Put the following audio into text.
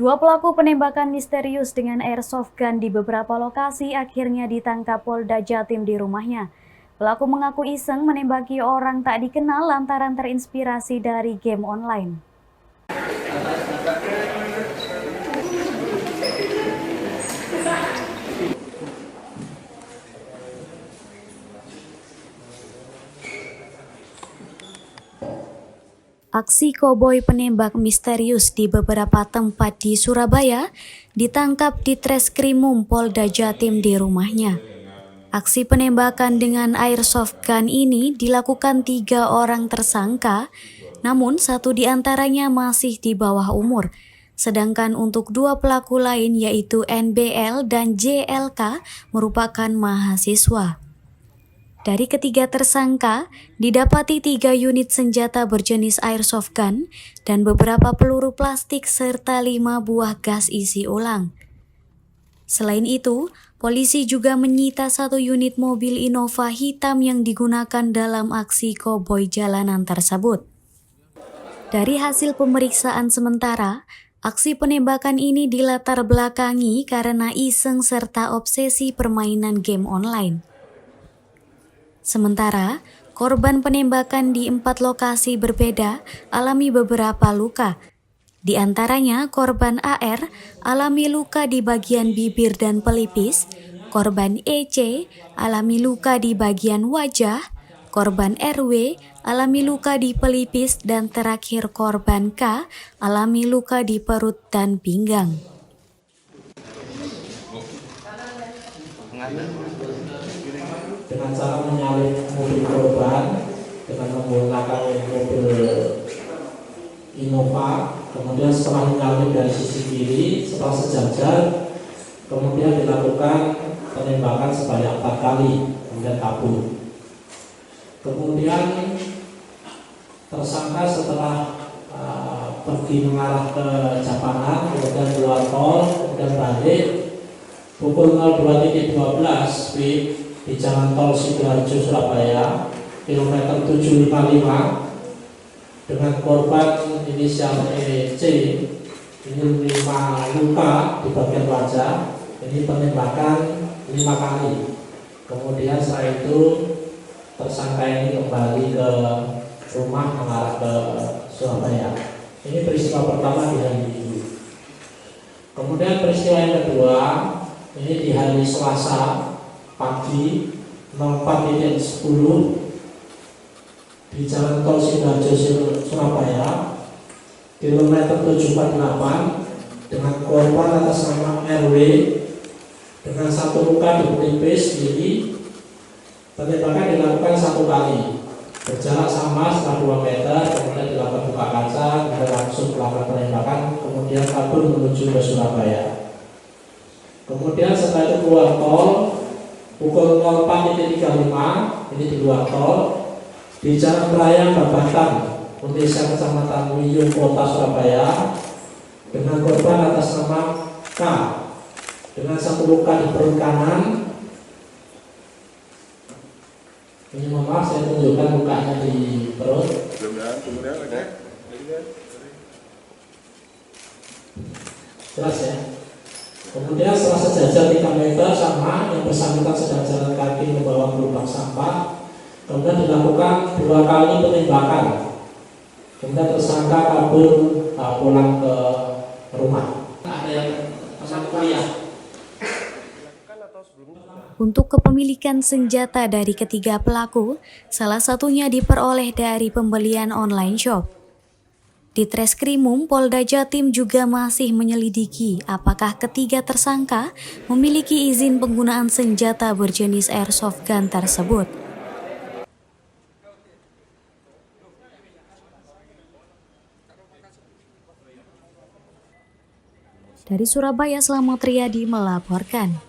Dua pelaku penembakan misterius dengan airsoft gun di beberapa lokasi akhirnya ditangkap Polda Jatim di rumahnya. Pelaku mengaku iseng menembaki orang tak dikenal lantaran terinspirasi dari game online. Aksi koboi penembak misterius di beberapa tempat di Surabaya ditangkap di Treskrimum Polda Jatim di rumahnya. Aksi penembakan dengan airsoft gun ini dilakukan 3 orang tersangka, namun 1 di antaranya masih di bawah umur. Sedangkan untuk 2 pelaku lain yaitu NBL dan JLK merupakan mahasiswa. Dari ketiga tersangka, didapati 3 unit senjata berjenis airsoft gun dan beberapa peluru plastik serta 5 buah gas isi ulang. Selain itu, polisi juga menyita 1 unit mobil Innova hitam yang digunakan dalam aksi koboi jalanan tersebut. Dari hasil pemeriksaan sementara, aksi penembakan ini dilatar belakangi karena iseng serta obsesi permainan game online. Sementara, korban penembakan di 4 lokasi berbeda alami beberapa luka. Di antaranya korban AR alami luka di bagian bibir dan pelipis, korban EC alami luka di bagian wajah, korban RW alami luka di pelipis, dan terakhir korban K alami luka di perut dan pinggang. Dengan cara menyalip mobil korban dengan menggunakan mobil Innova, kemudian setelah menyalip dari sisi kiri, setelah sejajar, kemudian dilakukan penembakan sebanyak 4 kali, kemudian kabur. Kemudian tersangka setelah pergi mengarah ke Japanan, kemudian keluar tol, kemudian balik pukul 02.12 di Jalan Tol Sidoarjo Surabaya, kilometer 755, dengan korban inisial EC, ini 5 luka di bagian wajah, ini penembakan 5 kali. Kemudian setelah itu tersangka ini kembali ke rumah mengarah ke Surabaya. Ini peristiwa pertama di hari Minggu. Kemudian peristiwa yang kedua ini di hari Selasa pagi 04.10 di Jalan Tol Sidoarjo Surabaya, kilometer 748, dengan korban atas nama RW dengan 1 luka di pelipis kiri. Penembakan dilakukan 1 kali, berjarak sama setelah 2 meter, kemudian dilakukan buka kaca, kemudian langsung melakukan penembakan, kemudian kabur menuju ke Surabaya. Kemudian setelah itu keluar tol pukul 04.35, ini di luar tol di Jalan Raya Babatan, Desa Kecamatan Wiyung, Kota Surabaya, dengan korban atas nama K dengan 1 luka di perut kanan. Ini maaf, saya tunjukkan lukanya di perut. Jelas ya. Kemudian setelah sejajar 3 meter sama, yang bersangkutan sedang jalan kaki membawa gerobak sampah. Kemudian dilakukan 2 kali penembakan. Kemudian tersangka kabur pulang ke rumah. Ada yang pesan kuliah. Untuk kepemilikan senjata dari ketiga pelaku, salah satunya diperoleh dari pembelian online shop. Di Treskrimum Polda Jatim juga masih menyelidiki apakah ketiga tersangka memiliki izin penggunaan senjata berjenis airsoft gun tersebut. Dari Surabaya, Slamet Riyadi melaporkan.